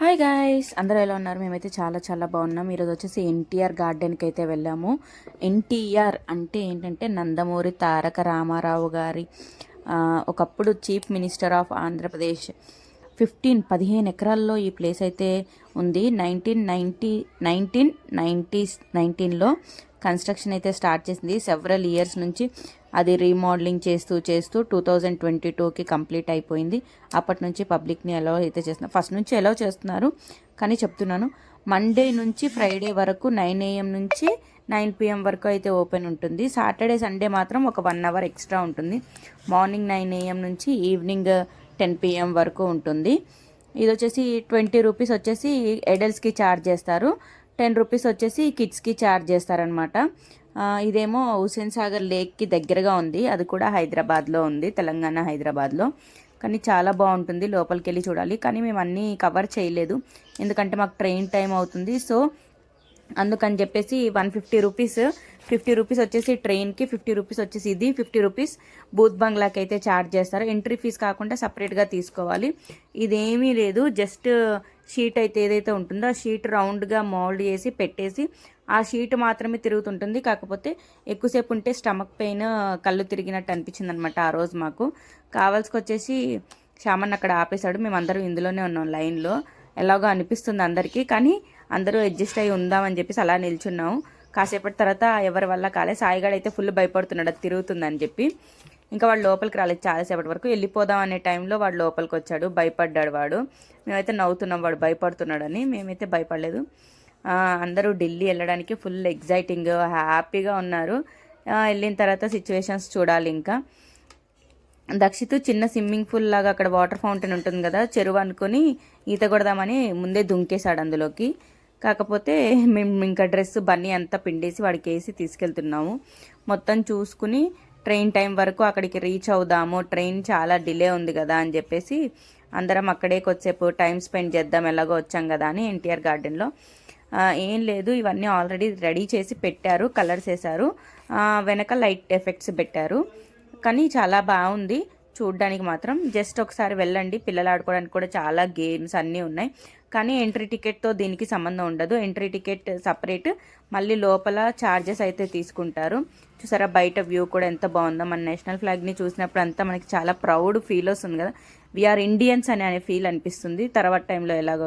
Hi guys, అందరూ ఎలా ఉన్నారు? మేమైతే చాలా చాలా బాగున్నాం. ఈరోజు వచ్చేసి ఎన్టీఆర్ గార్డెన్కి అయితే వెళ్ళాము. ఎన్టీఆర్ అంటే ఏంటంటే నందమూరి తారక రామారావు గారి ఒకప్పుడు చీఫ్ మినిస్టర్ ఆఫ్ ఆంధ్రప్రదేశ్. 15 ఎకరాల్లో ఈ ప్లేస్ అయితే ఉంది. 1919లో కన్స్ట్రక్షన్ అయితే స్టార్ట్ చేసింది. సెవరల్ ఇయర్స్ నుంచి అది రీమోడలింగ్ చేస్తూ 2022కి కంప్లీట్ అయిపోయింది. అప్పటి నుంచి పబ్లిక్ని అలౌ అయితే చేస్తున్నారు. ఫస్ట్ నుంచి అలౌ చేస్తున్నారు, కానీ చెప్తున్నాను, మండే నుంచి ఫ్రైడే వరకు 9 AM నుంచి 9 PM వరకు అయితే ఓపెన్ ఉంటుంది. సాటర్డే సండే మాత్రం ఒక 1 అవర్ ఎక్స్ట్రా ఉంటుంది. మార్నింగ్ 9 AM నుంచి ఈవినింగ్ 10 PM వరకు ఉంటుంది. ఇది వచ్చేసి 20 రూపీస్ వచ్చేసి ఎడల్ట్స్కి ఛార్జ్ చేస్తారు, 10 రూపీస్ వచ్చేసి కిడ్స్కి ఛార్జ్ చేస్తారనమాట. ఇదేమో హుస్సేన్ సాగర్ లేక్కి దగ్గరగా ఉంది. అది కూడా హైదరాబాద్లో ఉంది, తెలంగాణ హైదరాబాద్లో. కానీ చాలా బాగుంటుంది, లోపలికి వెళ్ళి చూడాలి. కానీ మేము అన్నీ కవర్ చేయలేదు, ఎందుకంటే మాకు ట్రైన్ టైం అవుతుంది. సో అందుకని చెప్పేసి 150 రూపీస్, 50 రూపీస్ వచ్చేసి ట్రైన్కి, 50 రూపీస్ వచ్చేసి ఇది, 50 రూపీస్ బూత్ బంగ్లాకి అయితే ఛార్జ్ చేస్తారు. ఎంట్రీ ఫీజు కాకుండా సపరేట్గా తీసుకోవాలి. ఇదేమీ లేదు, జస్ట్ షీట్ అయితే ఏదైతే ఉంటుందో ఆ షీట్ రౌండ్గా మోల్డ్ చేసి పెట్టేసి ఆ షీట్ మాత్రమే తిరుగుతుంటుంది. కాకపోతే ఎక్కువసేపు ఉంటే స్టమక్ పెయిన్, కళ్ళు తిరిగినట్టు అనిపించింది అనమాట ఆ రోజు మాకు. కావాల్సుకొచ్చేసి శ్యామన్ అక్కడ ఆపేశాడు. మేమందరం ఇందులోనే ఉన్నాం లైన్లో. ఎలాగో అనిపిస్తుంది అందరికీ, కానీ అందరూ అడ్జస్ట్ అయ్యి ఉందామని చెప్పేసి అలా నిల్చున్నాము. కాసేపటి తర్వాత ఎవరి వల్ల కాలే. సాయిగాడు అయితే ఫుల్ భయపడుతున్నాడు అది తిరుగుతుందని చెప్పి. ఇంకా వాడు లోపలికి రాలేదు చాలాసేపటి వరకు. వెళ్ళిపోదాం అనే టైంలో వాడు లోపలికి వచ్చాడు, భయపడ్డాడు వాడు. మేమైతే నవ్వుతున్నాం వాడు భయపడుతున్నాడని, మేమైతే భయపడలేదు. అందరూ ఢిల్లీ వెళ్ళడానికి ఫుల్ ఎగ్జైటింగ్, హ్యాపీగా ఉన్నారు. వెళ్ళిన తర్వాత సిచ్యువేషన్స్ చూడాలి. ఇంకా దక్షిత్ చిన్న స్విమ్మింగ్ పూల్ లాగా అక్కడ వాటర్ ఫౌంటైన్ ఉంటుంది కదా, చెరువు అనుకుని ఈత కొడదామని ముందే దుంకేశాడు అందులోకి. కాకపోతే మేము ఇంకా డ్రెస్ బన్నీ అంతా పిండేసి వాడికి వేసి తీసుకెళ్తున్నాము. మొత్తం చూసుకుని ట్రైన్ టైం వరకు అక్కడికి రీచ్ అవుదాము, ట్రైన్ చాలా డిలే ఉంది కదా అని చెప్పేసి అందరం అక్కడే కొద్దిసేపు టైం స్పెండ్ చేద్దాం, ఎలాగో వచ్చాం కదా అని ఎన్టీఆర్ గార్డెన్లో. ఏం లేదు, ఇవన్నీ ఆల్రెడీ రెడీ చేసి పెట్టారు, కలర్స్ వేశారు, వెనక లైట్ ఎఫెక్ట్స్ పెట్టారు. కానీ చాలా బాగుంది చూడ్డానికి మాత్రం. జస్ట్ ఒకసారి వెళ్ళండి, పిల్లలు ఆడుకోవడానికి కూడా చాలా గేమ్స్ అన్నీ ఉన్నాయి. కానీ ఎంట్రీ టికెట్తో దీనికి సంబంధం ఉండదు, ఎంట్రీ టికెట్ సపరేట్. మళ్ళీ లోపల ఛార్జెస్ అయితే తీసుకుంటారు. చూసారా బయట వ్యూ కూడా ఎంత బాగుందో. మన నేషనల్ ఫ్లాగ్ని చూసినప్పుడు అంతా మనకి చాలా ప్రౌడ్ ఫీల్ వస్తుంది కదా, వీఆర్ ఇండియన్స్ అనే ఫీల్ అనిపిస్తుంది తర్వాత టైంలో ఎలాగో.